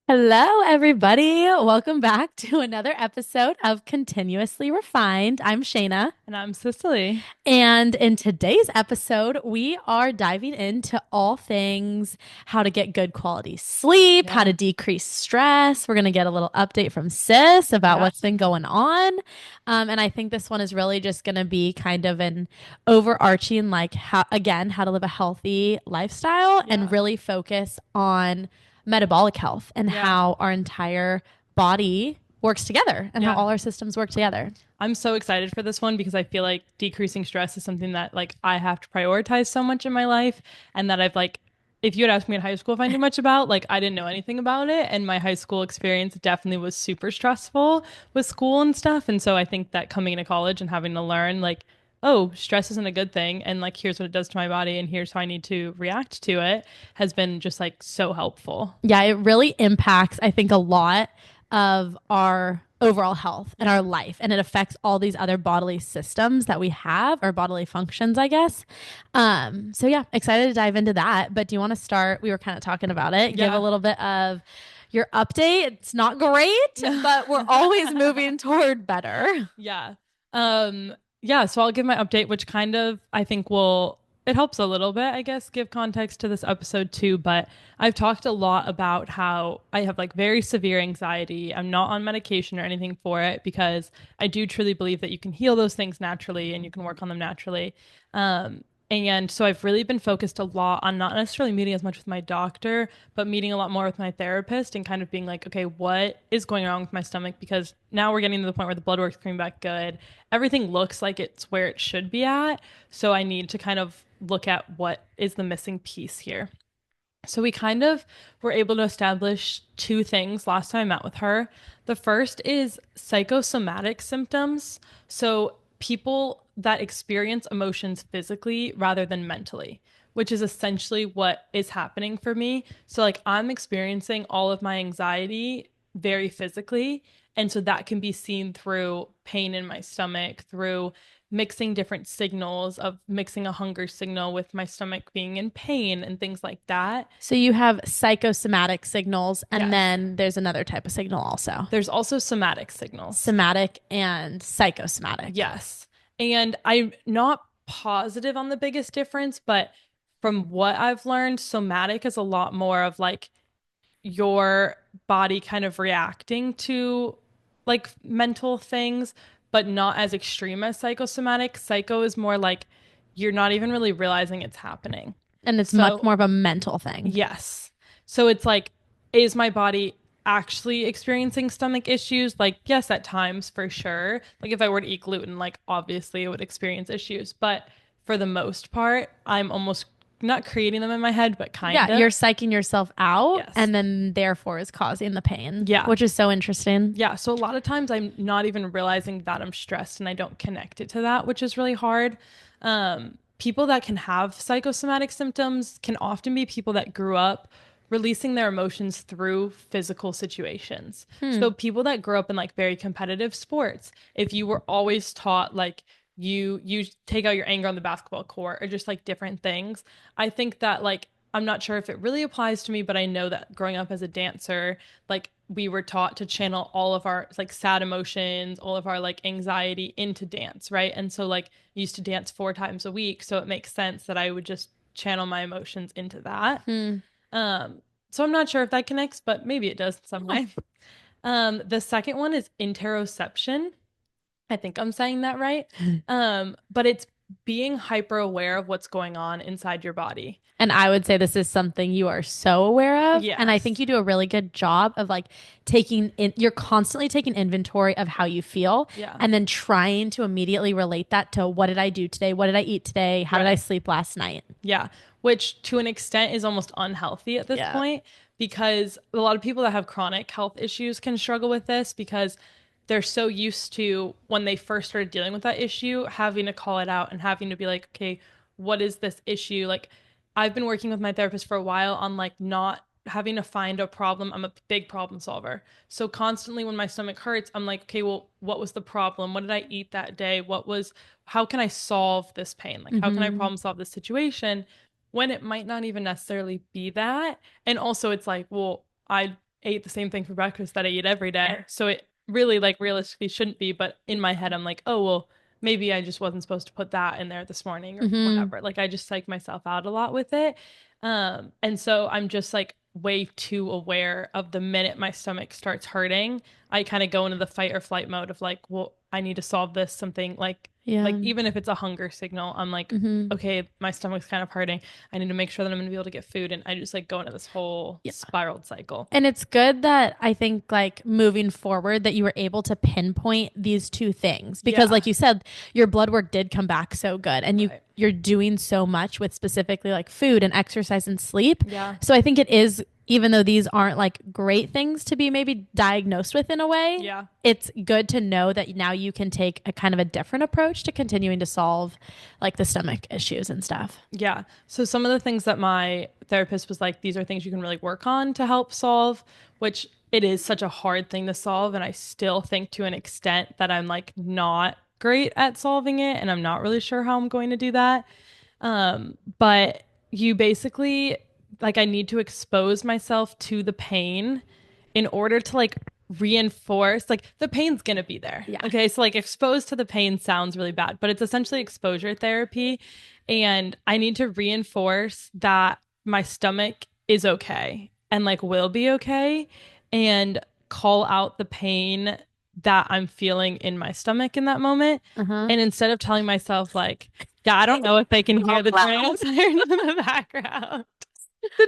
Hello, everybody. Welcome back to another episode of Continuously Refined. I'm Shayna. And I'm Sicily. And in today's episode, we are diving into all things how to get good quality sleep, how Yeah. to decrease stress. We're going to get a little update from Sis about Yeah. what's been going on. And I think this one is really just going to be kind of an overarching, like, how, again, how to live a healthy lifestyle and Yeah. really focus on metabolic health and Yeah. how our entire body works together and how Yeah. all our systems work together. I'm so excited for this one because I feel like decreasing stress is something that I have to prioritize so much in my life and that I've if you had asked me in high school if I knew much about, I didn't know anything about it. And my high school experience definitely was super stressful with school and stuff. And so I think that coming into college and having to learn oh, stress isn't a good thing and here's what it does to my body and here's how I need to react to it has been just so helpful. Yeah, it really impacts, I think, a lot of our overall health and Yeah. our life. And it affects all these other bodily systems that we have, or bodily functions, I guess. So yeah, excited to dive into that. But do you want to start? We were kind of talking about it. Give a Yeah. little bit of your update. It's not great, but we're always moving toward better. Yeah. Yeah, so I'll give my update, which kind of I think will it helps a little bit, I guess, give context to this episode too, but I've talked a lot about how I have very severe anxiety. I'm not on medication or anything for it because I do truly believe that you can heal those things naturally and you can work on them naturally. And so I've really been focused a lot on not necessarily meeting as much with my doctor, but meeting a lot more with my therapist and kind of being like, okay, what is going on with my stomach? Because now we're getting to the point where the blood work's coming back good. Everything looks like it's where it should be at. So I need to kind of look at what is the missing piece here. So we kind of were able to establish two things last time I met with her. The first is psychosomatic symptoms. So people that experience emotions physically rather than mentally, which is essentially what is happening for me. So I'm experiencing all of my anxiety very physically, and so that can be seen through pain in my stomach, through mixing different signals of mixing a hunger signal with my stomach being in pain and things like that. So you have psychosomatic signals, and Yes. then there's another type of signal also, There's also somatic signals. somatic and psychosomatic. Yes. And I'm not positive on the biggest difference, but from what I've learned, somatic is a lot more of your body kind of reacting to mental things, but not as extreme as psychosomatic. Psycho is more you're not even really realizing it's happening. And it's much So, more of a mental thing. yes. So it's is my body actually experiencing stomach issues? Yes, at times for sure. If I were to eat gluten, obviously it would experience issues. But for the most part, I'm almost not creating them in my head, but kind Yeah, of. you're psyching yourself out Yes. and then therefore is causing the pain, Yeah. which is so interesting. Yeah. So a lot of times I'm not even realizing that I'm stressed and I don't connect it to that, which is really hard. People that can have psychosomatic symptoms can often be people that grew up releasing their emotions through physical situations. Hmm. So people that grew up in very competitive sports, if you were always taught you take out your anger on the basketball court or just different things, I think that I'm not sure if it really applies to me, but I know that growing up as a dancer, we were taught to channel all of our sad emotions, all of our anxiety into dance, right? And so I used to dance 4 times a week, so it makes sense that I would just channel my emotions into that. Hmm. So I'm not sure if that connects, but maybe it does in some way. The second one is interoception. I think I'm saying that right. But it's being hyper aware of what's going on inside your body. And I would say this is something you are so aware of. And I think Yes. you do a really good job of taking in, you're constantly taking inventory of how you feel Yeah. and then trying to immediately relate that to what did I do today? What did I eat today? How did I Right. sleep last night? Yeah. Which to an extent is almost unhealthy at this Yeah. point because a lot of people that have chronic health issues can struggle with this because they're so used to when they first started dealing with that issue, having to call it out and having to be like, okay, what is this issue? I've been working with my therapist for a while on not having to find a problem. I'm a big problem solver. So constantly when my stomach hurts, I'm like, okay, well, what was the problem? What did I eat that day? How can I solve this pain? How can I Hmm. problem solve this situation when it might not even necessarily be that? And also it's well, I ate the same thing for breakfast that I eat every day. So it really like realistically shouldn't be, but in my head I'm like, oh well, maybe I just wasn't supposed to put that in there this morning or Mm-hmm. whatever. Like I just psych myself out a lot with it. And so I'm just like way too aware of the minute my stomach starts hurting, I kind of go into the fight or flight mode of like, well, I need to solve this something like Yeah. even if it's a hunger signal, I'm like, Mm-hmm. okay, my stomach's kind of hurting. I need to make sure that I'm going to be able to get food. And I just like go into this whole Yeah. spiraled cycle. And it's good that I think like moving forward that you were able to pinpoint these two things because Yeah. like you said, your blood work did come back so good and Right. you're doing so much with specifically like food and exercise and sleep. Yeah. So I think it is, even though these aren't like great things to be maybe diagnosed with in a way, Yeah. it's good to know that now you can take a kind of a different approach to continuing to solve like the stomach issues and stuff. Yeah. So some of the things that my therapist was like, these are things you can really work on to help solve, which it is such a hard thing to solve. And I still think to an extent that I'm like not great at solving it. And I'm not really sure how I'm going to do that. But you basically, like, I need to expose myself to the pain in order to like reinforce, like, the pain's gonna be there. Yeah. Okay. So, like, exposed to the pain sounds really bad, but it's essentially exposure therapy. And I need to reinforce that my stomach is okay and like will be okay and call out the pain that I'm feeling in my stomach in that moment. Uh-huh. And instead of telling myself, like, yeah, I don't know if they can hear the tornado siren in the background.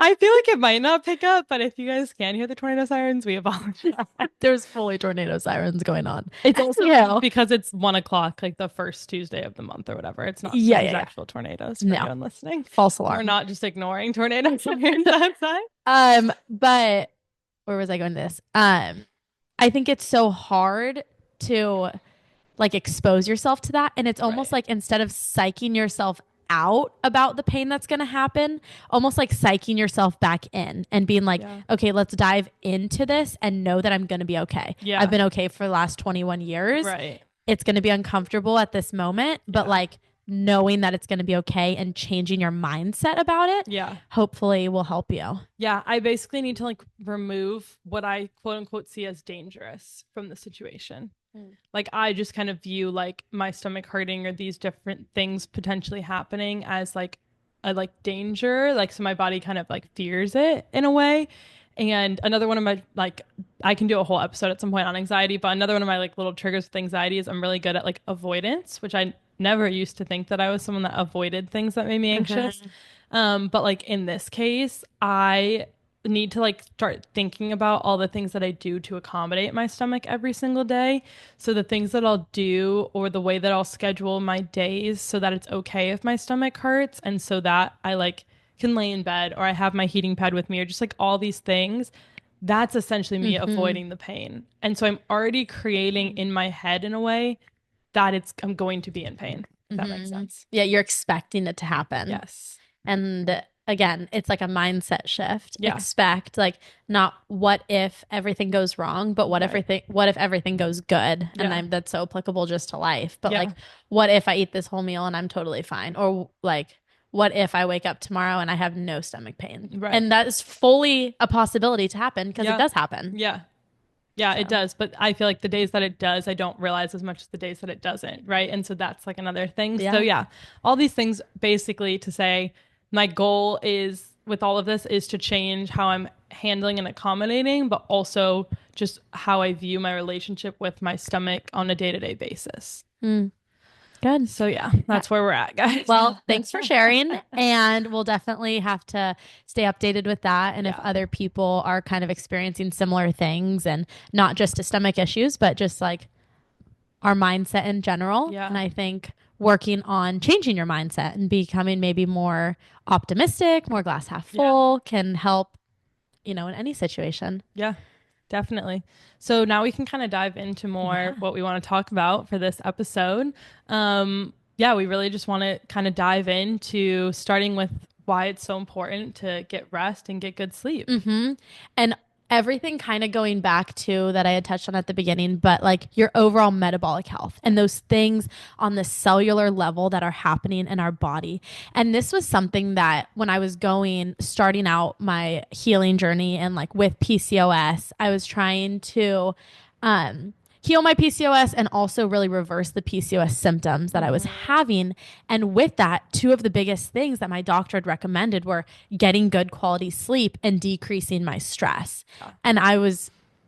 I feel like it might not pick up, but if you guys can hear the tornado sirens, we apologize. There's fully tornado sirens going on. It's also Yeah. because it's 1 o'clock, like the first Tuesday of the month or whatever. It's not Yeah, these yeah, yeah. actual tornadoes for No, anyone listening. false We're alarm. not just ignoring tornado sirens outside. But where was I going with this? I think it's so hard to like expose yourself to that. And it's almost Right. like instead of psyching yourself out about the pain that's going to happen, almost like psyching yourself back in and being like, Yeah. okay, let's dive into this and know that I'm going to be okay. I've Yeah. been okay for the last 21 years. Right. It's going to be uncomfortable at this moment, but Yeah. like knowing that it's going to be okay and changing your mindset about it, Yeah. hopefully will help you. Yeah. I basically need to like remove what I quote unquote see as dangerous from the situation. Like I just kind of view like my stomach hurting or these different things potentially happening as like a like danger. Like so my body kind of like fears it in a way. And another one of my like I can do a whole episode at some point on anxiety, but another one of my like little triggers with anxiety is I'm really good at like avoidance, which I never used to think that I was someone that avoided things that made me anxious. But like in this case, I need to like start thinking about all the things that I do to accommodate my stomach every single day. So the things that I'll do or the way that I'll schedule my days so that it's okay if my stomach hurts and so that I like can lay in bed or I have my heating pad with me or just like all these things. That's essentially me Mm-hmm. avoiding the pain. And so I'm already creating in my head in a way that I'm going to be in pain, if that makes Mm-hmm. sense. Yeah, you're expecting it to happen. Yes. And again, it's like a mindset shift. Yeah. Expect like not what if everything goes wrong, but Right. what if everything goes good? And Yeah. that's so applicable just to life. But like Yeah. what if I eat this whole meal and I'm totally fine? Or like what if I wake up tomorrow and I have no stomach pain? Right. And that is fully a possibility to happen because it Yeah. does happen. Yeah. Yeah, it So, does. But I feel like the days that it does, I don't realize as much as the days that it doesn't. Right. And so that's like another thing. So, yeah. yeah, all these things basically to say my goal is with all of this is to change how I'm handling and accommodating, but also just how I view my relationship with my stomach on a day to day basis. Mm, good. So, yeah, that's where we're at, guys. Well, thanks for sharing. And we'll definitely have to stay updated with that. And if Yeah. other people are kind of experiencing similar things and not just to stomach issues, but just like our mindset in general. Yeah. And I think working on changing your mindset and becoming maybe more optimistic, more glass half full can help, in any situation. Yeah, definitely. So now we can kind of dive into more what we want to talk about for this episode. Yeah, we really just want to kind of dive into starting with why it's so important to get rest and get good sleep. Mm-hmm. And everything kind of going back to that I had touched on at the beginning, but like your overall metabolic health and those things on the cellular level that are happening in our body. And this was something that when I was starting out my healing journey and like with PCOS, I was trying to um, heal my PCOS and also really reverse the PCOS symptoms that I was having. And with that, two of the biggest things that my doctor had recommended were getting good quality sleep and decreasing my stress. And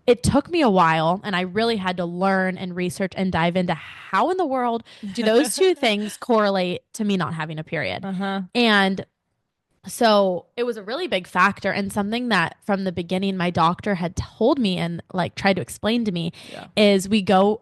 it took me a while and I really had to learn and research and dive into how in the world do those two things correlate to me not having a period. Uh-huh. And so it was a really big factor and something that from the beginning my doctor had told me and like tried to explain to me Yeah. is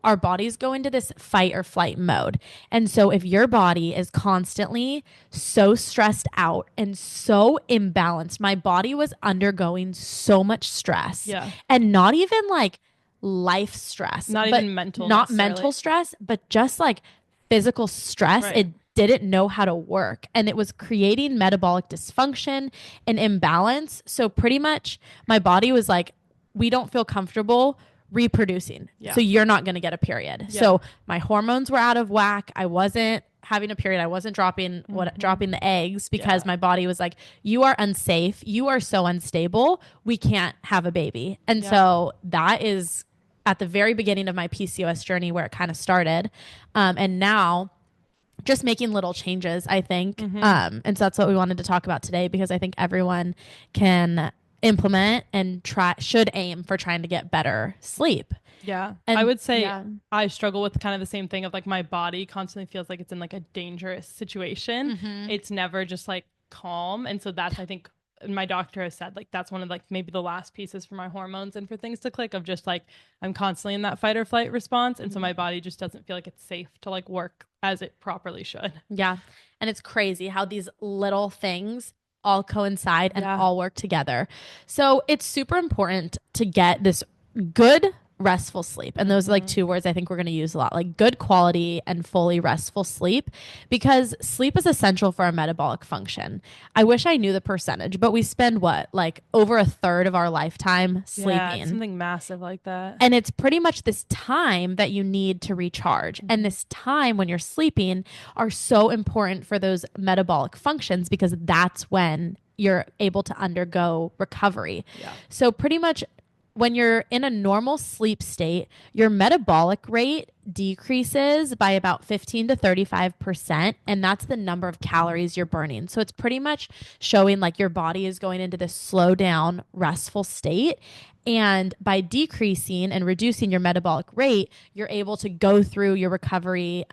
our bodies go into this fight or flight mode. And so if your body is constantly so stressed out and so imbalanced, my body was undergoing so much stress Yeah. and not even like life stress, Not but even mental not necessarily. mental stress, but just like physical stress. Right. It didn't know how to work and it was creating metabolic dysfunction and imbalance. So pretty much my body was like, we don't feel comfortable reproducing. Yeah. So you're not going to get a period. Yeah. So my hormones were out of whack. I wasn't having a period. I wasn't dropping dropping the eggs because my body was like, you are unsafe. You are so unstable. We can't have a baby. And so that is at the very beginning of my PCOS journey where it kind of started. And now just making little changes, I think. And so that's what we wanted to talk about today because I think everyone can implement and should aim for trying to get better sleep. Yeah. And I would say I struggle with kind of the same thing of like my body constantly feels like it's in like a dangerous situation. It's never just like calm. And so that's, I think, my doctor has said like that's one of like maybe the last pieces for my hormones and for things to click of just like I'm constantly in that fight or flight response. And so my body just doesn't feel like it's safe to like work as it properly should. Yeah. And it's crazy how these little things all coincide and all work together. So it's super important to get this good restful sleep. And those are like two words I think we're going to use a lot, like good quality and fully restful sleep, because sleep is essential for our metabolic function. I wish I knew the percentage, but we spend what, like over a third of our lifetime sleeping. Yeah, something massive like that. And it's pretty much this time that you need to recharge. And this time when you're sleeping are so important for those metabolic functions because that's when you're able to undergo recovery. Yeah. So pretty much when you're in a normal sleep state, your metabolic rate decreases by about 15 to 35%. And that's the number of calories you're burning. So it's pretty much showing like your body is going into this slow down, restful state. And by decreasing and reducing your metabolic rate, you're able to go through your recovery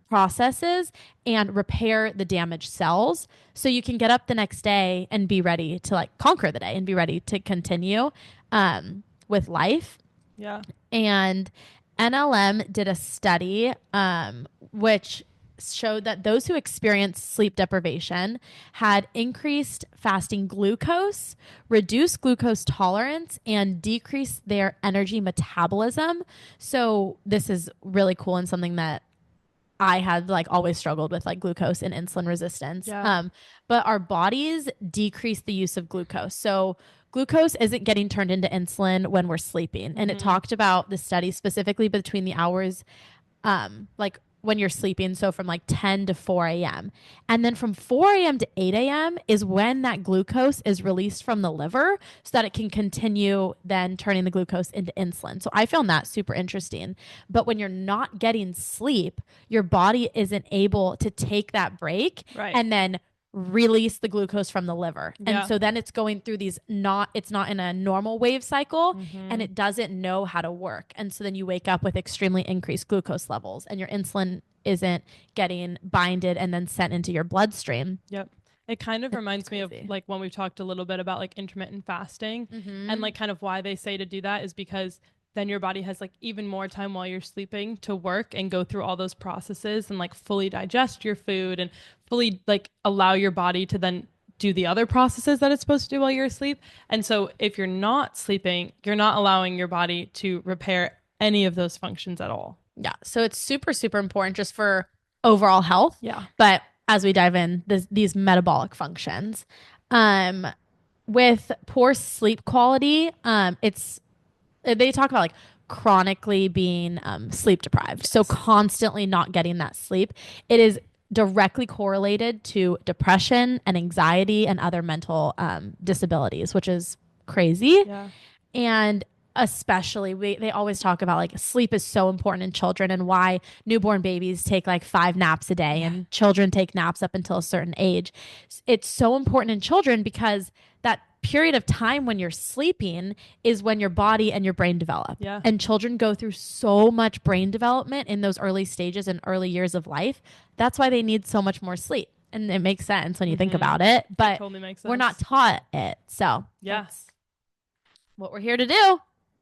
processes and repair the damaged cells. So you can get up the next day and be ready to like conquer the day and be ready to continue with life. Yeah. And NLM did a study which showed that those who experienced sleep deprivation had increased fasting glucose, reduced glucose tolerance, and decreased their energy metabolism. So this is really cool and something that I had like always struggled with, like glucose and insulin resistance. Yeah. But our bodies decrease the use of glucose. So glucose isn't getting turned into insulin when we're sleeping. And it talked about the study specifically between the hours, like when you're sleeping. So from like 10 to 4 a.m. And then from 4 a.m. to 8 a.m. is when that glucose is released from the liver so that it can continue then turning the glucose into insulin. So I found that super interesting. But when you're not getting sleep, your body isn't able to take that break and then release the glucose from the liver. And so then it's going through it's not in a normal wave cycle and it doesn't know how to work. And so then you wake up with extremely increased glucose levels and your insulin isn't getting binded and then sent into your bloodstream. Yep. It kind of reminds me of like when we've talked a little bit about like intermittent fasting and like kind of why they say to do that is because then your body has like even more time while you're sleeping to work and go through all those processes and like fully digest your food and fully like allow your body to then do the other processes that it's supposed to do while you're asleep. And so if you're not sleeping, you're not allowing your body to repair any of those functions at all. Yeah. So it's super, super important just for overall health. Yeah. But as we dive in, these metabolic functions, with poor sleep quality, it's they talk about like chronically being sleep deprived. So Yes. constantly not getting that sleep. It is directly correlated to depression and anxiety and other mental disabilities, which is crazy. Yeah. And especially they always talk about like sleep is so important in children and why newborn babies take like 5 naps a day and children take naps up until a certain age. It's so important in children because that period of time when you're sleeping is when your body and your brain develop. Yeah. And children go through so much brain development in those early stages and early years of life. That's why they need so much more sleep. And it makes sense when you think about it, but Totally makes we're sense. not taught it. So Yeah. that's what we're here to do.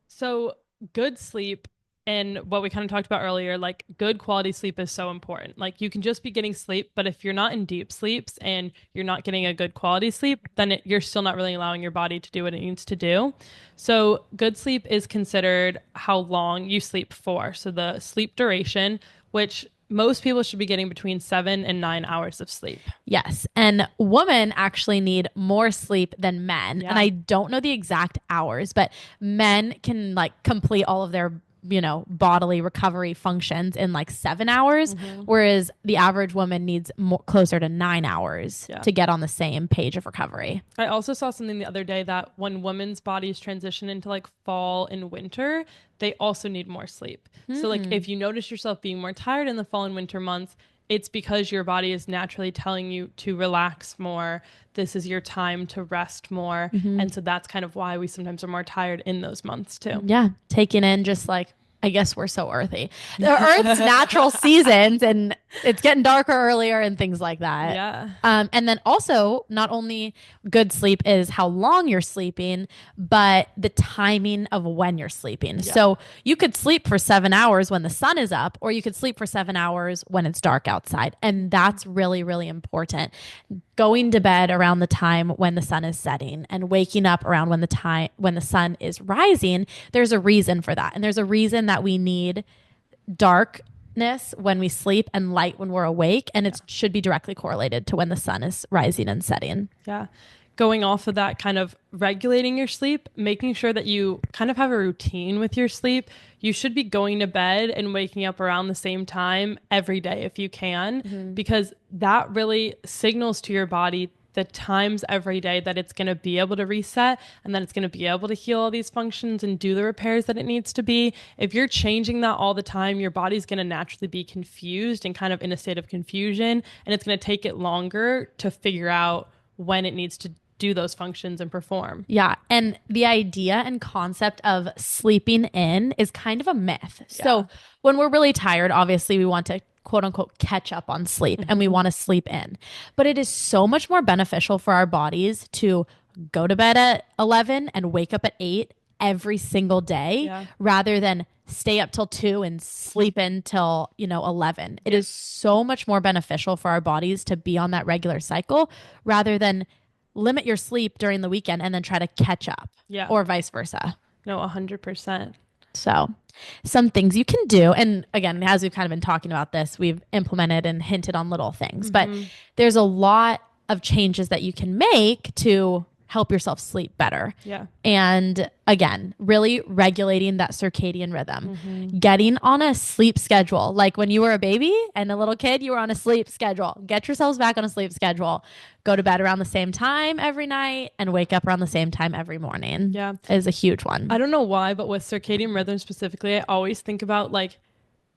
So good sleep and what we kind of talked about earlier, like good quality sleep is so important. Like you can just be getting sleep, but if you're not in deep sleeps and you're not getting a good quality sleep, then you're still not really allowing your body to do what it needs to do. So good sleep is considered how long you sleep for. So the sleep duration, which most people should be getting between 7 and 9 hours of sleep. Yes. And women actually need more sleep than men. Yeah. And I don't know the exact hours, but men can like complete all of their, bodily recovery functions in like 7 hours, whereas the average woman needs more, closer to 9 hours to get on the same page of recovery. I also saw something the other day that when women's bodies transition into like fall and winter, they also need more sleep. So like if you notice yourself being more tired in the fall and winter months, it's because your body is naturally telling you to relax more. This is your time to rest more. And so that's kind of why we sometimes are more tired in those months too. Yeah. Taking in just like, I guess we're so earthy. The Earth's natural seasons and it's getting darker earlier and things like that. Yeah. And then also, not only good sleep is how long you're sleeping, but the timing of when you're sleeping. Yeah. So you could sleep for 7 hours when the sun is up, or you could sleep for 7 hours when it's dark outside. And that's really, really important. Going to bed around the time when the sun is setting and waking up around when the sun is rising, there's a reason for that. And there's a reason that we need darkness when we sleep and light when we're awake, and it should be directly correlated to when the sun is rising and setting. Yeah. Going off of that, kind of regulating your sleep, making sure that you kind of have a routine with your sleep. You should be going to bed and waking up around the same time every day if you can, because that really signals to your body the times every day that it's going to be able to reset and that it's going to be able to heal all these functions and do the repairs that it needs to be. If you're changing that all the time, your body's going to naturally be confused and kind of in a state of confusion, and it's going to take it longer to figure out when it needs to do those functions and perform. Yeah. And the idea and concept of sleeping in is kind of a myth. Yeah. So when we're really tired, obviously we want to quote unquote catch up on sleep and we want to sleep in. But it is so much more beneficial for our bodies to go to bed at 11 and wake up at 8 every single day rather than stay up till 2 and sleep until 11. It is so much more beneficial for our bodies to be on that regular cycle rather than limit your sleep during the weekend and then try to catch up or vice versa. No, 100%. So some things you can do. And again, as we've kind of been talking about this, we've implemented and hinted on little things, but there's a lot of changes that you can make to help yourself sleep better. Yeah. And again, really regulating that circadian rhythm, getting on a sleep schedule. Like when you were a baby and a little kid, you were on a sleep schedule. Get yourselves back on a sleep schedule. Go to bed around the same time every night and wake up around the same time every morning. Yeah. Is a huge one. I don't know why, but with circadian rhythm specifically, I always think about like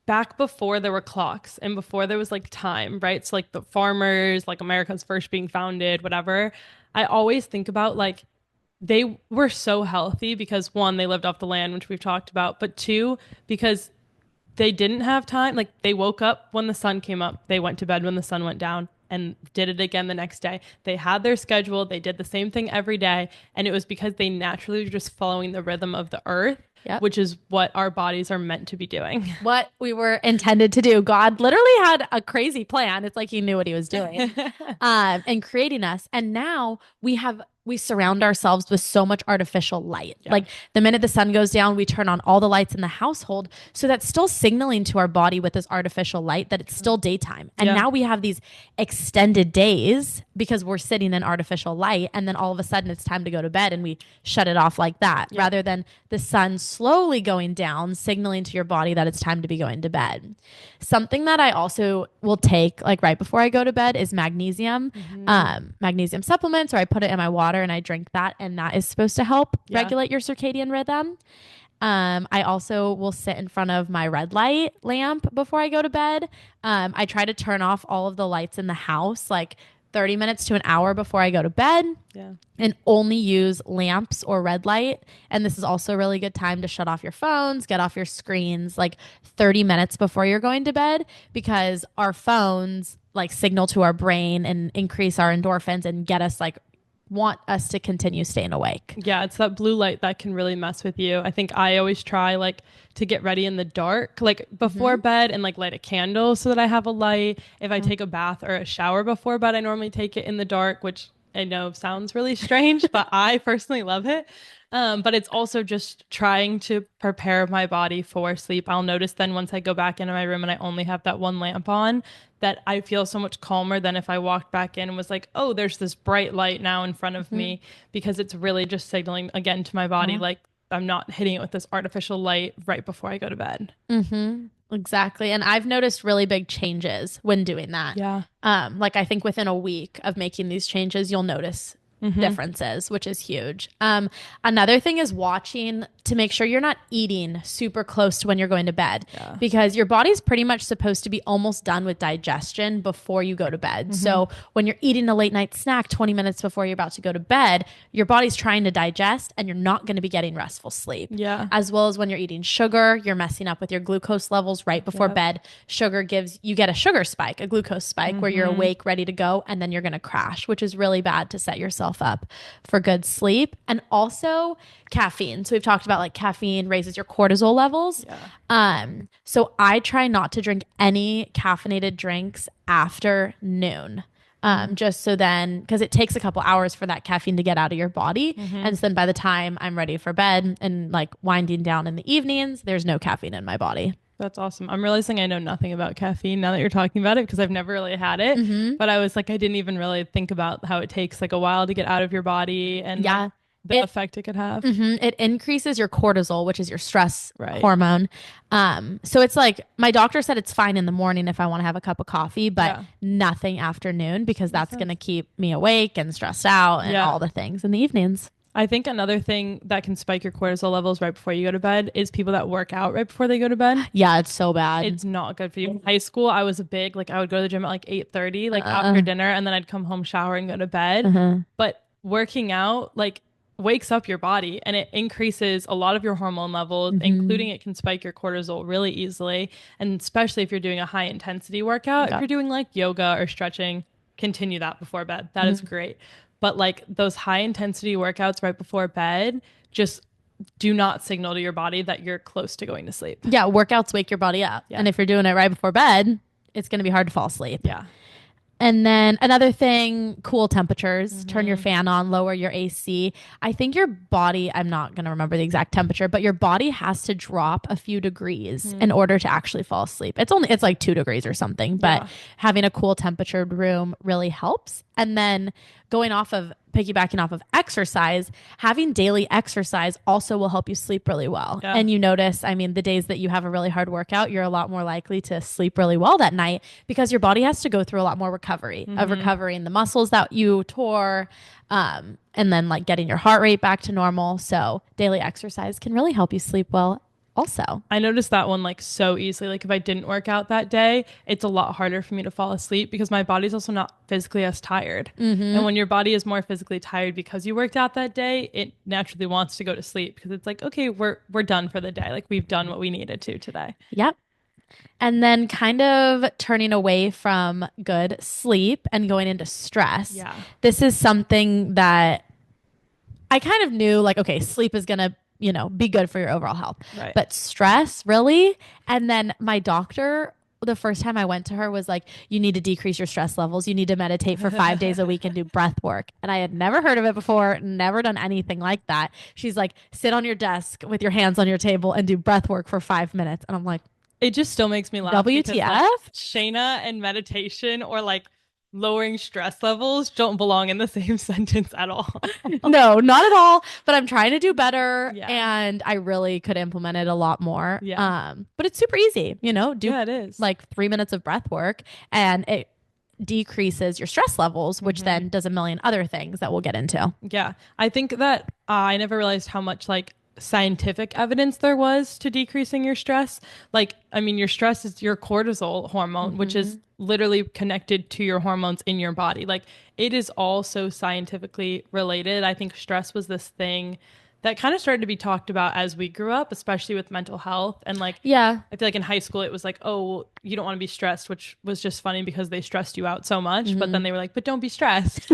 back before there were clocks and before there was like time, right? So like the farmers, like America's first being founded, whatever. I always think about like they were so healthy because one, they lived off the land, which we've talked about, but two, because they didn't have time. Like they woke up when the sun came up, they went to bed when the sun went down and did it again the next day. They had their schedule. They did the same thing every day. And it was because they naturally were just following the rhythm of the earth, which is what our bodies are meant to be doing. What we were intended to do. God literally had a crazy plan. It's like he knew what he was doing in creating us. And now we we surround ourselves with so much artificial light. Yeah. Like the minute the sun goes down, we turn on all the lights in the household. So that's still signaling to our body with this artificial light that it's still daytime. And Yeah. now we have these extended days because we're sitting in artificial light. And then all of a sudden it's time to go to bed and we shut it off like that rather than the sun slowly going down, signaling to your body that it's time to be going to bed. Something that I also will take like right before I go to bed is magnesium, magnesium supplements, or I put it in my water and I drink that. And that is supposed to help regulate your circadian rhythm. I also will sit in front of my red light lamp before I go to bed. I try to turn off all of the lights in the house, like 30 minutes to an hour before I go to bed. Yeah. And only use lamps or red light. And this is also a really good time to shut off your phones, get off your screens like 30 minutes before you're going to bed, because our phones like signal to our brain and increase our endorphins and get us like want us to continue staying awake. Yeah, it's that blue light that can really mess with you. I think I always try like to get ready in the dark, like before bed, and like light a candle so that I have a light. If I take a bath or a shower before bed, I normally take it in the dark, which I know sounds really strange, but I personally love it. But it's also just trying to prepare my body for sleep. I'll notice then once I go back into my room and I only have that one lamp on, that I feel so much calmer than if I walked back in and was like, oh, there's this bright light now in front of me, because it's really just signaling again to my body, like I'm not hitting it with this artificial light right before I go to bed. Exactly. And I've noticed really big changes when doing that. Yeah. Like I think within a week of making these changes, you'll notice differences, which is huge. Another thing is watching to make sure you're not eating super close to when you're going to bed, because your body's pretty much supposed to be almost done with digestion before you go to bed. So when you're eating a late night snack 20 minutes before you're about to go to bed, your body's trying to digest and you're not going to be getting restful sleep. Yeah. As well as when you're eating sugar, you're messing up with your glucose levels right before bed. Sugar you get a sugar spike, a glucose spike where you're awake, ready to go, and then you're going to crash, which is really bad to set yourself up for good sleep. And also caffeine. So we've talked about like caffeine raises your cortisol levels. So I try not to drink any caffeinated drinks after noon. Just so then, because it takes a couple hours for that caffeine to get out of your body. And so then by the time I'm ready for bed and like winding down in the evenings, there's no caffeine in my body. That's awesome. I'm realizing I know nothing about caffeine now that you're talking about it, because I've never really had it. But I was like, I didn't even really think about how it takes like a while to get out of your body and like, the effect it could have. It increases your cortisol, which is your stress hormone. So it's like my doctor said it's fine in the morning if I want to have a cup of coffee, but nothing afternoon, because that's going to keep me awake and stressed out and all the things in the evenings. I think another thing that can spike your cortisol levels right before you go to bed is people that work out right before they go to bed. Yeah, it's so bad. It's not good for you. In high school, I was I would go to the gym at like 8:30, like after dinner, and then I'd come home, shower, and go to bed. But working out, like, wakes up your body and it increases a lot of your hormone levels, including it can spike your cortisol really easily. And especially if you're doing a high intensity workout, if you're doing like yoga or stretching, continue that before bed. That is great. But like those high intensity workouts right before bed just do not signal to your body that you're close to going to sleep. Yeah, workouts wake your body up. And if you're doing it right before bed, it's going to be hard to fall asleep. Yeah. And then another thing, cool temperatures, turn your fan on, lower your AC. I think your body, I'm not going to remember the exact temperature, but your body has to drop a few degrees in order to actually fall asleep. It's like 2 degrees or something, but having a cool temperatured room really helps. And then piggybacking off of exercise, having daily exercise also will help you sleep really well. Yeah. And you notice, I mean, the days that you have a really hard workout, you're a lot more likely to sleep really well that night, because your body has to go through a lot more recovery of recovering the muscles that you tore, and then like getting your heart rate back to normal. So daily exercise can really help you sleep well. Also, I noticed that one like so easily. Like if I didn't work out that day, it's a lot harder for me to fall asleep because my body's also not physically as tired. And when your body is more physically tired because you worked out that day, it naturally wants to go to sleep because it's like, okay, we're done for the day. Like we've done what we needed to today. Yep. And then kind of turning away from good sleep and going into stress. Yeah. This is something that I kind of knew, like, okay, sleep is going to be good for your overall health. Right. But stress, really? And then my doctor the first time I went to her was like, you need to decrease your stress levels. You need to meditate for 5 days a week and do breath work. And I had never heard of it before, never done anything like that. She's like, sit on your desk with your hands on your table and do breath work for 5 minutes. And I'm like, It just still makes me laugh because like WTF? Shayna and meditation or like lowering stress levels don't belong in the same sentence at all. No, not at all. But I'm trying to do better, Yeah. and I really could implement it a lot more. Yeah. But it's super easy, do Yeah, it is. like 3 minutes of breath work, and it decreases your stress levels, which Mm-hmm. then does a million other things that we'll get into. Yeah. I think that I never realized how much like scientific evidence there was to decreasing your stress. Like, I mean, your stress is your cortisol hormone, which is Mm-hmm. literally connected to your hormones in your body. Like, it is all so scientifically related. I think stress was this thing that kind of started to be talked about as we grew up, especially with mental health. And like, Yeah. I feel like in high school, it was like, oh, you don't want to be stressed, which was just funny because they stressed you out so much. But then Mm-hmm. they were like, but don't be stressed.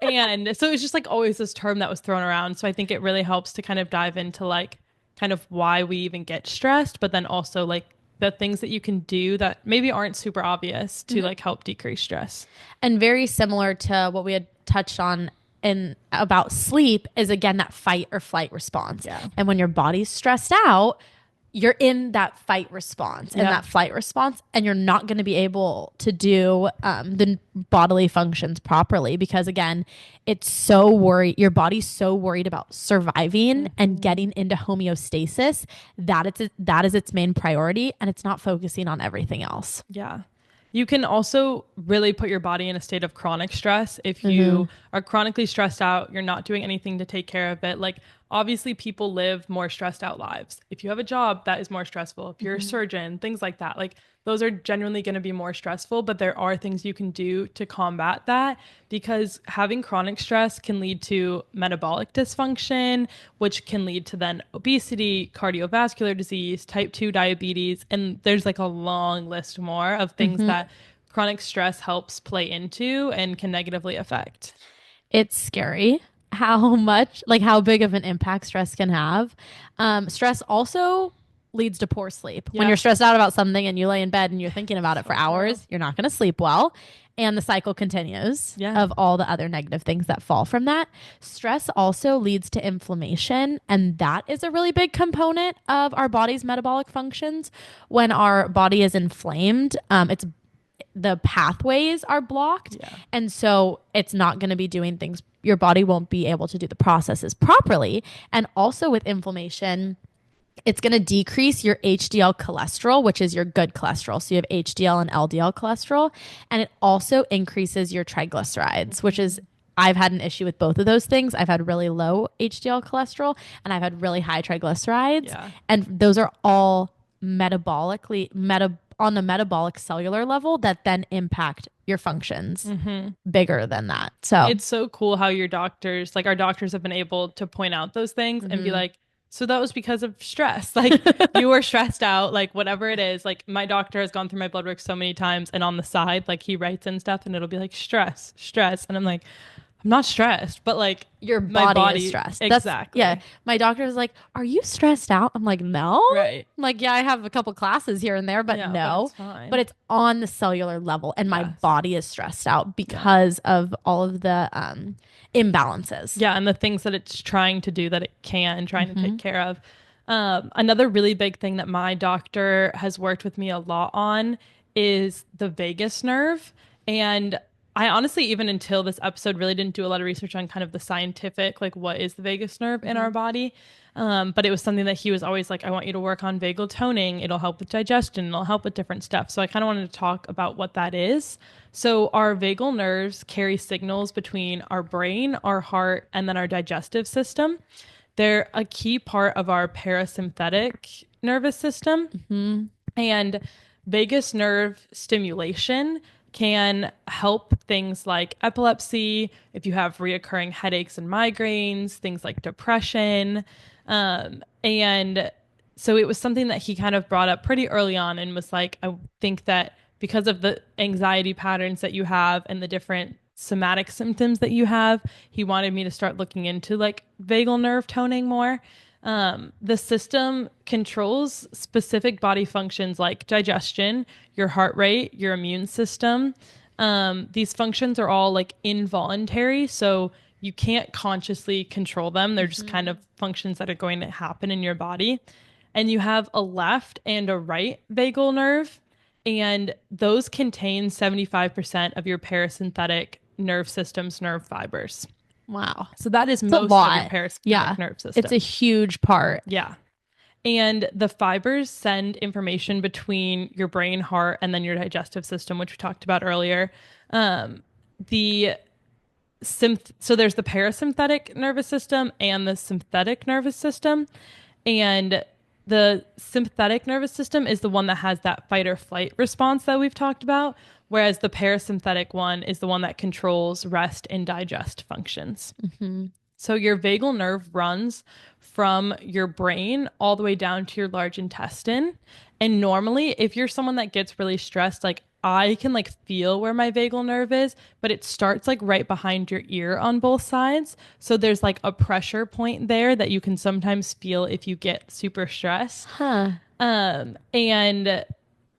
And so it was just like always this term that was thrown around. So I think it really helps to kind of dive into like kind of why we even get stressed, but then also like the things that you can do that maybe aren't super obvious to Mm-hmm. like help decrease stress. And very similar to what we had touched on in about sleep is again that fight or flight response. Yeah. And when your body's stressed out, you're in that fight response and Yeah. that flight response, and you're not going to be able to do the bodily functions properly because, again, it's so worried. Your body's so worried about surviving and getting into homeostasis that is its main priority, and it's not focusing on everything else. Yeah. You can also really put your body in a state of chronic stress if Mm-hmm. you are chronically stressed out, you're not doing anything to take care of it. Like, obviously, people live more stressed out lives. If you have a job that is more stressful, if you're a Mm-hmm. surgeon, things like that, like, those are genuinely going to be more stressful, but there are things you can do to combat that because having chronic stress can lead to metabolic dysfunction, which can lead to then obesity, cardiovascular disease, type 2 diabetes, and there's like a long list more of things Mm-hmm. that chronic stress helps play into and can negatively affect. It's scary how much, like how big of an impact stress can have. Stress also leads to poor sleep. When Yeah, you're stressed out about something and you lay in bed and you're thinking about it for so true. hours, you're not going to sleep well. And the cycle continues Yeah. of all the other negative things that fall from that. Stress also leads to inflammation, and that is a really big component of our body's metabolic functions. When our body is inflamed, it's the pathways are blocked. Yeah. And so it's not going to be doing things, your body won't be able to do the processes properly. And also with inflammation, it's going to decrease your HDL cholesterol, which is your good cholesterol. So you have HDL and LDL cholesterol. And it also increases your triglycerides, which is, I've had an issue with both of those things. I've had really low HDL cholesterol and I've had really high triglycerides. Yeah. And those are all on the metabolic cellular level that then impact your functions bigger than that. So It's so cool how your doctors, like our doctors, have been able to point out those things and be like, so that was because of stress. Like, you were stressed out, like whatever it is. Like, my doctor has gone through my blood work so many times, and on the side, like he writes in stuff and it'll be like stress, stress. And I'm like, I'm not stressed, but like your my body is stressed. Exactly. Yeah. My doctor was like, "Are you stressed out?" I'm like, "No." Right. I'm like, "Yeah, I have a couple classes here and there, but Yeah, but no." it's fine. But it's on the cellular level, and my Yes. body is stressed out because of all of the imbalances. Yeah, and the things that it's trying to do that it can, trying to take care of. Another really big thing that my doctor has worked with me a lot on is the vagus nerve. And I honestly, even until this episode, really didn't do a lot of research on kind of the scientific, like what is the vagus nerve in our body. But it was something that he was always like, I want you to work on vagal toning. It'll help with digestion. It'll help with different stuff. So I kind of wanted to talk about what that is. So our vagal nerves carry signals between our brain, our heart, and then our digestive system. They're a key part of our parasympathetic nervous system. And vagus nerve stimulation can help things like epilepsy, if you have reoccurring headaches and migraines, things like depression. And so it was something that he kind of brought up pretty early on and was like, I think that because of the anxiety patterns that you have and the different somatic symptoms that you have, he wanted me to start looking into like vagal nerve toning more. The system controls specific body functions like digestion, your heart rate, your immune system. These functions are all like involuntary, so you can't consciously control them. They're just kind of functions that are going to happen in your body. And you have a left and a right vagal nerve, and those contain 75% of your parasympathetic nerve system's nerve fibers. Wow. So that is It's a most of your lot. parasympathetic Yeah. nerve It's system. a huge part. Yeah. And the fibers send information between your brain, heart, and then your digestive system, which we talked about earlier. The so there's the parasympathetic nervous system and the sympathetic nervous system. And the sympathetic nervous system is the one that has that fight or flight response that we've talked about, whereas the parasympathetic one is the one that controls rest and digest functions. So your vagal nerve runs from your brain all the way down to your large intestine. And normally, if you're someone that gets really stressed, like I can like feel where my vagal nerve is, but it starts like right behind your ear on both sides. So there's like a pressure point there that you can sometimes feel if you get super stressed. Huh. And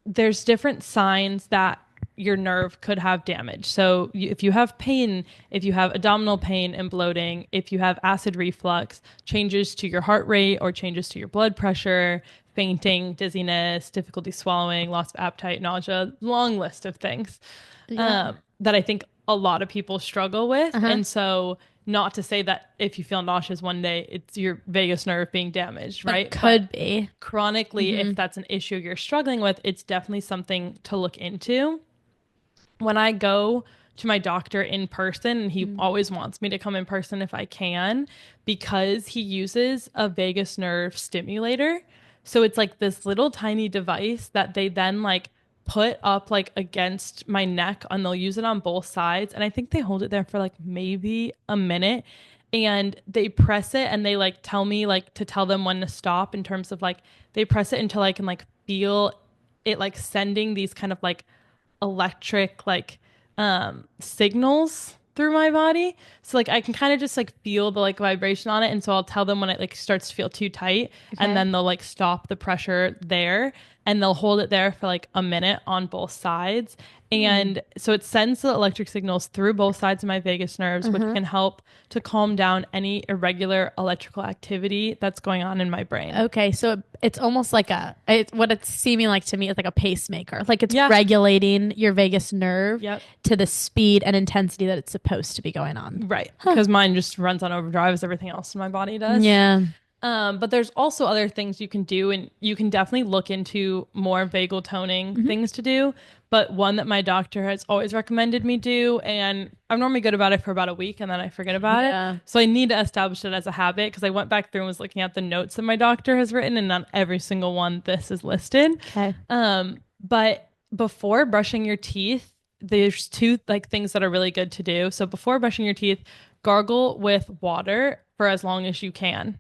there's different signs that your nerve could have damage. So if you have pain, if you have abdominal pain and bloating, if you have acid reflux, changes to your heart rate or changes to your blood pressure, fainting, dizziness, difficulty swallowing, loss of appetite, nausea, long list of things that I think a lot of people struggle with. Uh-huh. And so not to say that if you feel nauseous one day, it's your vagus nerve being damaged, right? Could be. Chronically, if that's an issue you're struggling with, it's definitely something to look into. When I go to my doctor in person, and he always wants me to come in person if I can, because he uses a vagus nerve stimulator. So it's like this little tiny device that they then like put up like against my neck, and they'll use it on both sides. And I think they hold it there for like maybe a minute, and they press it and they like tell me like to tell them when to stop, in terms of like they press it until I can like feel it like sending these kind of like electric like signals through my body. So like I can kind of just like feel the like vibration on it, and so I'll tell them when it like starts to feel too tight, and then they'll like stop the pressure there, and they'll hold it there for like a minute on both sides. And so it sends the electric signals through both sides of my vagus nerves, which can help to calm down any irregular electrical activity that's going on in my brain. Okay, so it's almost like what it's seeming like to me is like a pacemaker. Like it's Yeah. regulating your vagus nerve Yep. to the speed and intensity that it's supposed to be going on. Right. Because mine just runs on overdrive as everything else in my body does. Yeah. But there's also other things you can do, and you can definitely look into more vagal toning things to do. But one that my doctor has always recommended me do, and I'm normally good about it for about a week and then I forget about Yeah. it. So I need to establish it as a habit, because I went back through and was looking at the notes that my doctor has written, and on every single one this is listed. Okay. But before brushing your teeth, there's two like things that are really good to do. So before brushing your teeth, gargle with water for as long as you can.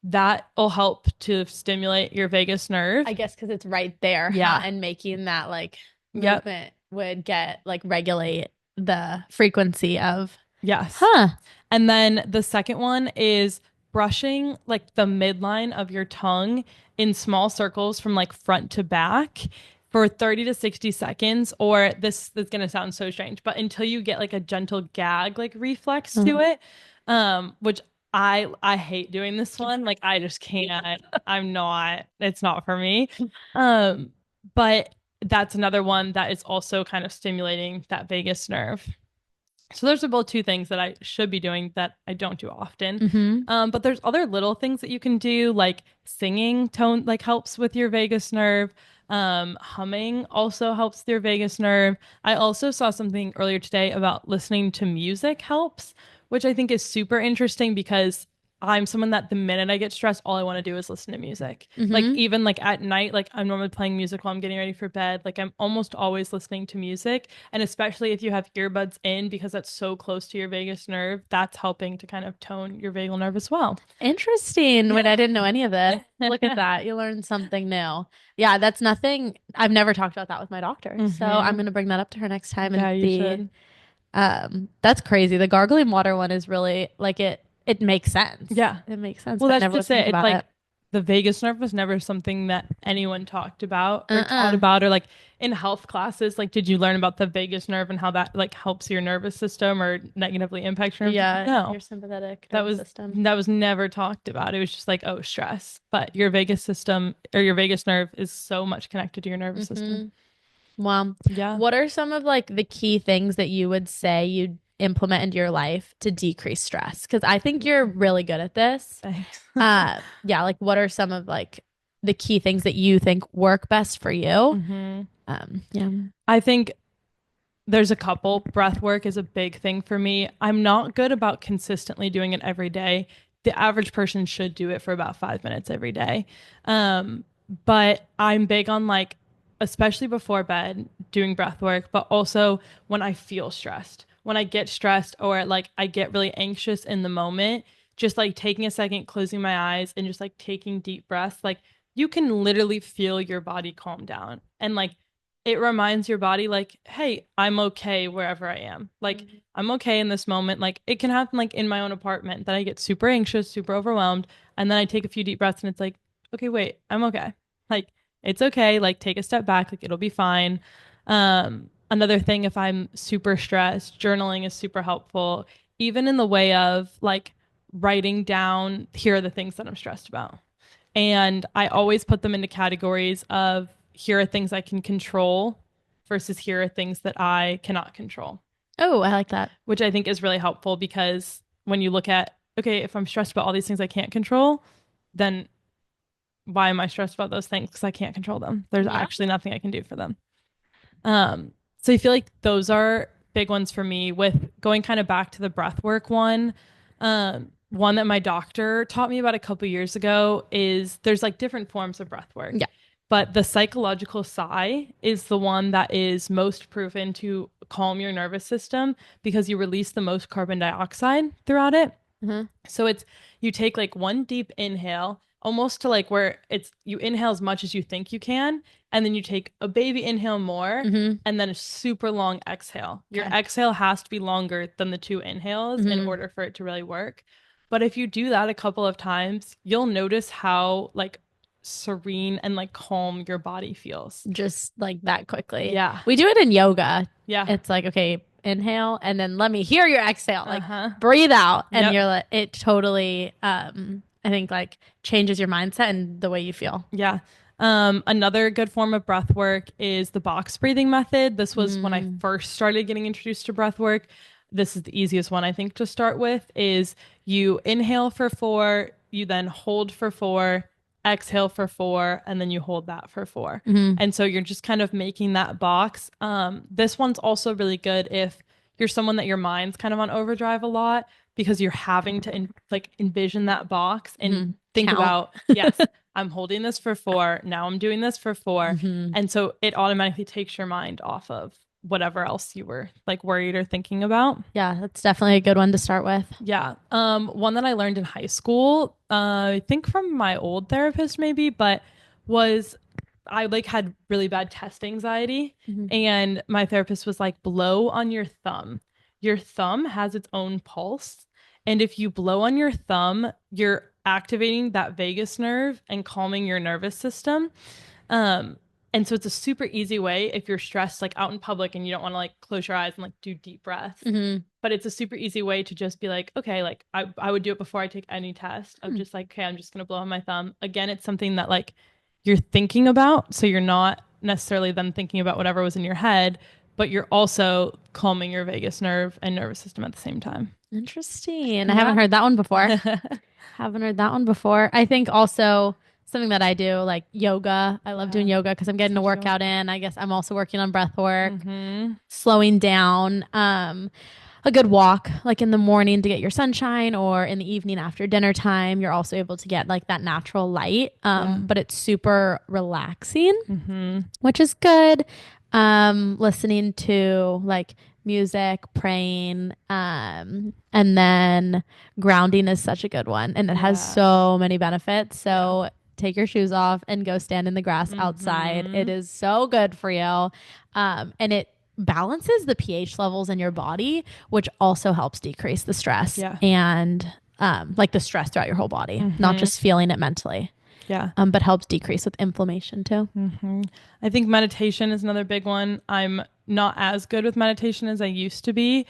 That will help to stimulate your vagus nerve. I guess because it's right there. Yeah. And making that like Yep. movement would get like regulate the frequency of. Yes. Huh. And then the second one is brushing like the midline of your tongue in small circles from like front to back for 30 to 60 seconds, or this is going to sound so strange, but until you get like a gentle gag like reflex to it, which I hate doing this one. Like I just can't. It's not for me. But that's another one that is also kind of stimulating that vagus nerve. So those are both two things that I should be doing that I don't do often. But there's other little things that you can do, like singing tone, like helps with your vagus nerve. Humming also helps your vagus nerve. I also saw something earlier today about listening to music helps, which I think is super interesting, because I'm someone that the minute I get stressed, all I want to do is listen to music. Like even like at night, like I'm normally playing music while I'm getting ready for bed. Like I'm almost always listening to music. And especially if you have earbuds in, because that's so close to your vagus nerve, that's helping to kind of tone your vagal nerve as well. Interesting. When I didn't know any of this. Look at that. You learned something new. Yeah, that's nothing. I've never talked about that with my doctor. So I'm going to bring that up to her next time and Yeah, you see. should. That's crazy. The gargling water one is really like it makes sense. Yeah. It makes sense, Well, but I that's never would just think it. It's about like it. the vagus nerve was never something that anyone talked about or taught Uh-uh. about, or like in health classes. Like, did you learn about the vagus nerve and how that like helps your nervous system or negatively impacts your nervous system? Yeah, No, your sympathetic that nervous was system. that was never talked about. It was just like, oh, stress. But your vagus system or your vagus nerve is so much connected to your nervous system. Hmm. Well, Yeah. what are some of like the key things that you would say you implement into your life to decrease stress? Because I think you're really good at this. Thanks. Yeah, like what are some of like the key things that you think work best for you? hmm Yeah. I think there's a couple. Breath work is a big thing for me. I'm not good about consistently doing it every day. The average person should do it for about 5 minutes every day. Um, but I'm big on like, especially before bed, doing breath work, but also when I feel stressed. When I get stressed or like I get really anxious in the moment, just like taking a second, closing my eyes, and just like taking deep breaths, like you can literally feel your body calm down. And like it reminds your body like, hey, I'm okay wherever I am. Like I'm okay in this moment. Like it can happen like in my own apartment that I get super anxious, super overwhelmed, and then I take a few deep breaths and it's like, okay, wait, I'm okay. Like it's okay. Like take a step back, like it'll be fine. Another thing, if I'm super stressed, journaling is super helpful, even in the way of like writing down, here are the things that I'm stressed about. And I always put them into categories of here are things I can control versus here are things that I cannot control, Oh, I like that. which I think is really helpful because when you look at, okay, if I'm stressed about all these things I can't control, then why am I stressed about those things? Because I can't control them. There's Yeah. actually nothing I can do for them. So I feel like those are big ones for me with going kind of back to the breath work one. One that my doctor taught me about a couple years ago is there's like different forms of breath work. Yeah. But the psychological sigh is the one that is most proven to calm your nervous system because you release the most carbon dioxide throughout it. Mm-hmm. So it's you take like one deep inhale, almost to like where it's you inhale as much as you think you can, and then you take a baby inhale more, Mm-hmm. and then a super long exhale. Your Okay. exhale has to be longer than the two inhales in Mm-hmm. order for it to really work. But if you do that a couple of times, you'll notice how like serene and like calm your body feels. Just like that quickly. Yeah. We do it in yoga. Yeah. It's like, okay, inhale and then let me hear your exhale. Like Uh-huh. breathe out. And Yep. you're like, it totally, I think like changes your mindset and the way you feel. Yeah. Another good form of breath work is the box breathing method. This was when I Mm. first started getting introduced to breath work. This is the easiest one I think to start with is you inhale for 4, you then hold for 4, exhale for 4, and then you hold that for 4. Mm-hmm. And so you're just kind of making that box. This one's also really good if you're someone that your mind's kind of on overdrive a lot because you're having to like envision that box and Mm-hmm. think Count. about, yes, I'm holding this for 4. Now I'm doing this for 4. Mm-hmm. And so it automatically takes your mind off of whatever else you were like worried or thinking about. Yeah, that's definitely a good one to start with. Yeah. One that I learned in high school, I think from my old therapist maybe, but was I like had really bad test anxiety Mm-hmm. and my therapist was like blow on your thumb. Your thumb has its own pulse, and if you blow on your thumb, you're activating that vagus nerve and calming your nervous system. Um, and so it's a super easy way if you're stressed, like out in public and you don't want to like close your eyes and like do deep breaths. Mm-hmm. But it's a super easy way to just be like, okay, like I would do it before I take any test of just like, okay, I'm just going to blow on my thumb. Again, it's something that like you're thinking about. So you're not necessarily then thinking about whatever was in your head, but you're also calming your vagus nerve and nervous system at the same time. Interesting. I haven't heard that one before. Haven't heard that one before. I think also something that I do, like yoga. I love doing yoga because I'm getting a workout in. I guess I'm also working on breath work, slowing down. A good walk, like in the morning to get your sunshine, or in the evening after dinner time. You're also able to get like that natural light. But it's super relaxing, which is good. Listening to like music, praying, and then grounding is such a good one. And it has so many benefits. So take your shoes off and go stand in the grass outside. It is so good for you. And it balances the pH levels in your body, which also helps decrease the stress. Yeah. And like the stress throughout your whole body, not Mm-hmm. just feeling it mentally. Yeah. But helps decrease with inflammation too. Mm-hmm. I think meditation is another big one. I'm not as good with meditation as I used to be.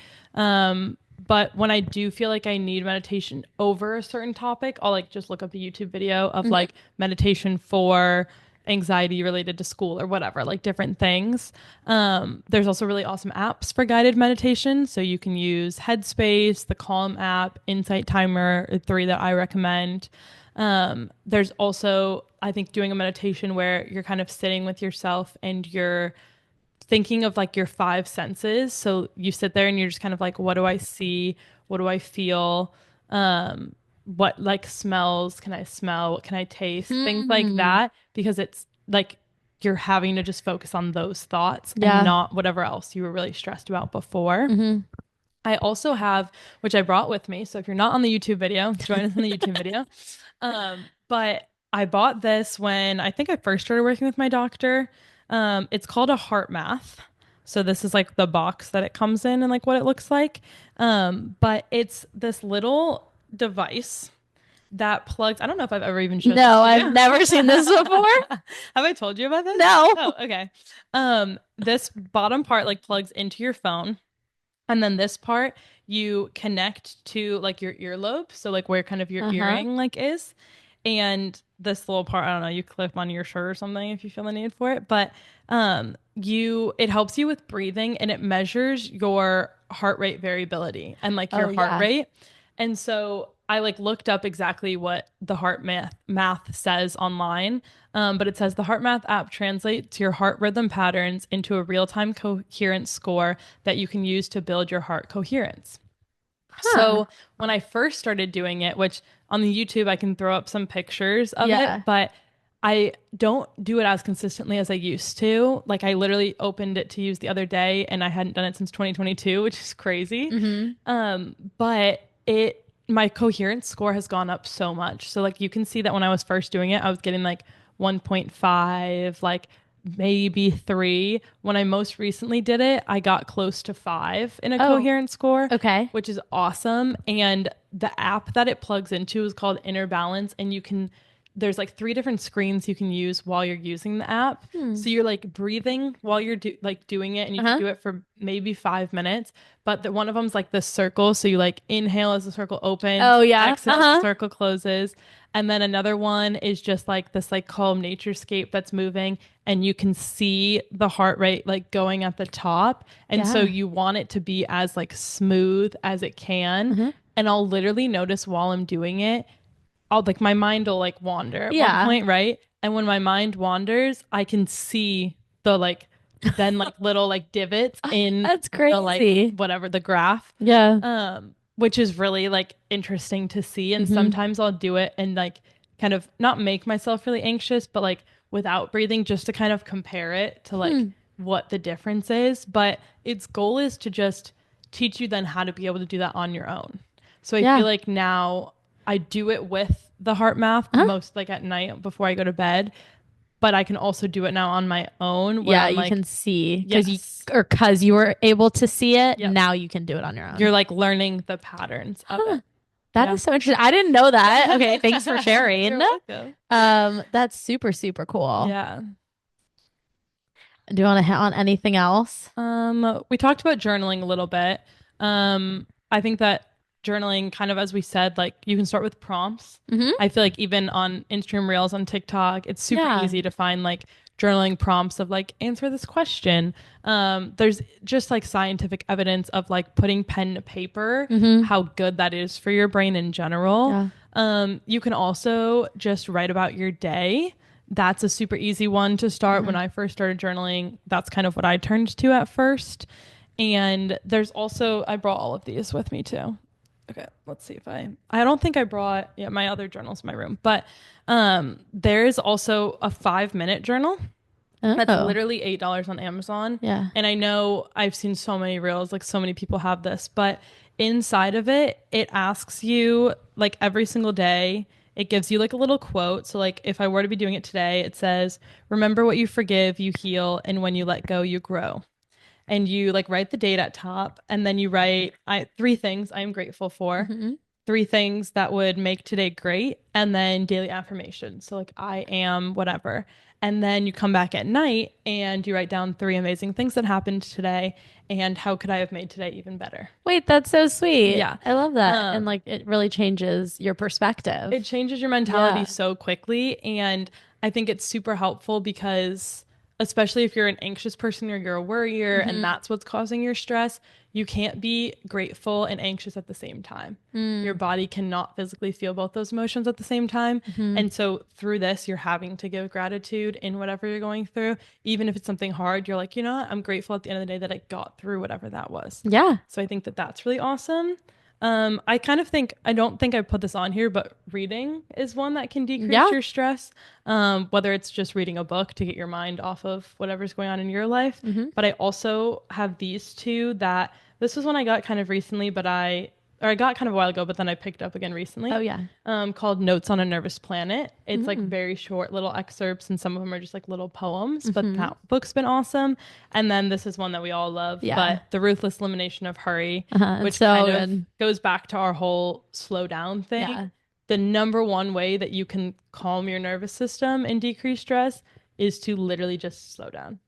But when I do feel like I need meditation over a certain topic, I'll like just look up a YouTube video of Mm-hmm. like meditation for anxiety related to school or whatever, like different things. There's also really awesome apps for guided meditation. So you can use Headspace, the Calm app, Insight Timer, are three that I recommend. There's also, I think, doing a meditation where you're kind of sitting with yourself and you're thinking of like your five senses. So you sit there and you're just kind of like, what do I see? What do I feel? What like smells can I smell? What can I taste? Things like Hmm. that, because it's like you're having to just focus on those thoughts and Yeah. not whatever else you were really stressed about before. Mm-hmm. I also have, which I brought with me. So if you're not on the YouTube video, join us in the YouTube video. But I bought this when I think I first started working with my doctor. It's called a heart math. So this is like the box that it comes in and like what it looks like. But it's this little device that plugs. I don't know if I've ever even showed this No, to I've you. never seen this before. Have I told you about this? No. Oh, okay. This bottom part like plugs into your phone. And then this part you connect to like your earlobe, so like where kind of your Uh-huh. earring like is. And this little part, I don't know, you clip on your shirt or something if you feel the need for it. But you it helps you with breathing and it measures your heart rate variability and like your Oh heart yeah. rate. And so I like looked up exactly what the heart math says online. But it says the heart math app translates your heart rhythm patterns into a real-time coherence score that you can use to build your heart coherence. Huh. So when I first started doing it, which on the YouTube I can throw up some pictures of it, Yeah. but I don't do it as consistently as I used to. Like I literally opened it to use the other day and I hadn't done it since 2022, which is crazy. Mm-hmm. But it my coherence score has gone up so much. So like you can see that when I was first doing it, I was getting like 1.5, like maybe 3. When I most recently did it, I got close to 5 in a Oh, coherence score, okay. which is awesome. And the app that it plugs into is called Inner Balance, and you can there's like 3 different screens you can use while you're using the app. Hmm. So you're like breathing while you're doing it, and you can Uh-huh. do it for maybe 5 minutes. But one of them's like the circle, so you like inhale as the circle opens, Oh yeah. exhale as the Uh-huh. circle closes, and then another one is just like this like calm naturescape that's moving, and you can see the heart rate like going at the top, and so Yeah. you want it to be as like smooth as it can. Uh-huh. And I'll literally notice while I'm doing it I'll like my mind will like wander at one Yeah. point, right? And when my mind wanders, I can see the like then like little like divots in That's the like crazy. whatever the graph. Yeah. Which is really like interesting to see. And Mm-hmm. sometimes I'll do it and like kind of not make myself really anxious, but like without breathing just to kind of compare it to like Hmm. what the difference is. But its goal is to just teach you then how to be able to do that on your own. So I feel Yeah. like now I do it with the heart math Huh? most like at night before I go to bed, but I can also do it now on my own where Yeah, I'm you like, can see yes, because you were able to see it, yep, now you can do it on your you're own. like learning the patterns of Huh. it. That Yeah. is so interesting. I didn't know that. Okay, thanks for You're sharing. welcome. That's super, super cool. Yeah. Do you want to hit on anything else? We talked about journaling a little bit. I think that journaling, kind of as we said, like you can start with prompts. Mm-hmm. I feel like even on Instagram Reels on TikTok, it's super Yeah. easy to find like journaling prompts of like answer this question. There's just like scientific evidence of like putting pen to paper, Mm-hmm. how good that is for your brain in general. Yeah. You can also just write about your day. That's a super easy one to start. When Uh-huh. I first started journaling, that's kind of what I turned to at first. And there's also, I brought all of these with me too. Okay, let's see if I don't think I brought, yeah, my other journals in my room, but there is also a 5 minute journal that's Oh, literally $8 on Amazon. yeah. And I know I've seen so many reels, like so many people have this, but inside of it, it asks you like every single day, it gives you like a little quote. So, like, if I were to be doing it today, it says, remember what you forgive, you heal, and when you let go, you grow. And you like write the date at top, and then you write 3 things I am grateful for. Mm-hmm. three things that would make today great, and then daily affirmations. So, like, I am whatever. And then you come back at night and you write down three amazing things that happened today and how could I have made today even better. Wait, that's so sweet. Yeah. I love that. And Um, like it really changes your perspective. it changes your mentality Yeah. so quickly. And I think it's super helpful because, especially if you're an anxious person or you're a worrier and Hmm. that's what's causing your stress, you can't be grateful and anxious at the same time. Your Mm. body cannot physically feel both those emotions at the same time. Hmm. And so, through this, you're having to give gratitude in whatever you're going through. Even if it's something hard, you're like, you know what? I'm grateful at the end of the day that I got through whatever that was. Yeah. So, I think that that's really awesome. I kind of think I don't think I put this on here, but reading is one that can decrease Yeah. your stress. Whether it's just reading a book to get your mind off of whatever's going on in your life. Hmm. But I also have these two that this was one I got kind of recently, or I got kind of a while ago, but then I picked up again Oh recently. yeah. Called Notes on a Nervous Planet. It's like Mm. very short little excerpts, and some of them are just like little poems, but Hmm. that book's been awesome. And then this is one that we all love, Yeah. but The Ruthless Elimination of Hurry, Uh-huh. which So kind of good. goes back to our whole slow down thing. Yeah. The number one way that you can calm your nervous system and decrease stress is to literally just slow down.